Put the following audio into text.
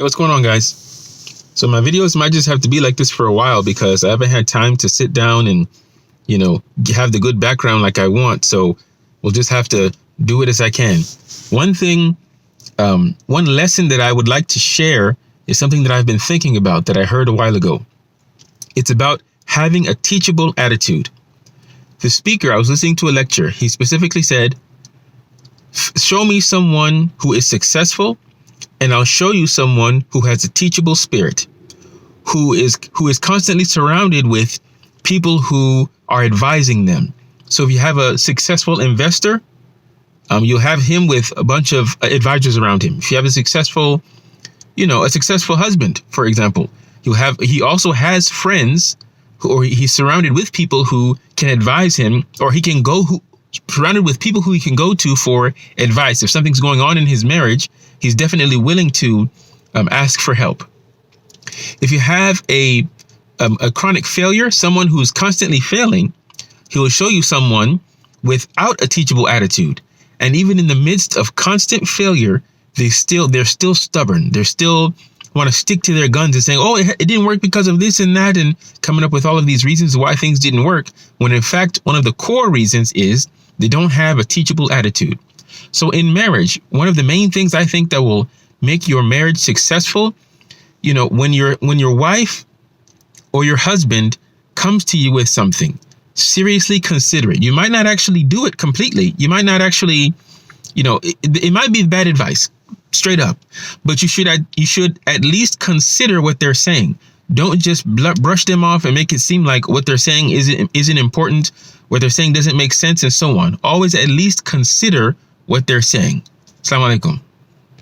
Hey, what's going on, guys? So my videos might just have to be like this for a while because I haven't had time to sit down and, have the good background like I want. So we'll just have to do it as I can. One lesson that I would like to share is something that I've been thinking about that I heard a while ago. It's about having a teachable attitude. The speaker, I was listening to a lecture. He specifically said, show me someone who is successful, and I'll show you someone who has a teachable spirit, who is constantly surrounded with people who are advising them. So if you have a successful investor, you'll have him with a bunch of advisors around him. If you have a successful husband, for example, he also has friends or he's surrounded with people who can advise him, or surrounded with people who he can go to for advice. If something's going on in his marriage, he's definitely willing to ask for help. If you have a chronic failure, someone who's constantly failing, he will show you someone without a teachable attitude. And even in the midst of constant failure, they're still stubborn. They still want to stick to their guns and saying, oh, it didn't work because of this and that, and coming up with all of these reasons why things didn't work, when in fact, one of the core reasons is they don't have a teachable attitude. So in marriage, one of the main things I think that will make your marriage successful, when your wife or your husband comes to you with something, seriously consider it. You might not actually do it completely. You might not actually, it might be bad advice, straight up, but you should at least consider what they're saying. Don't just brush them off and make it seem like what they're saying isn't important, what they're saying doesn't make sense, and so on. Always at least consider what they're saying. Assalamu alaikum.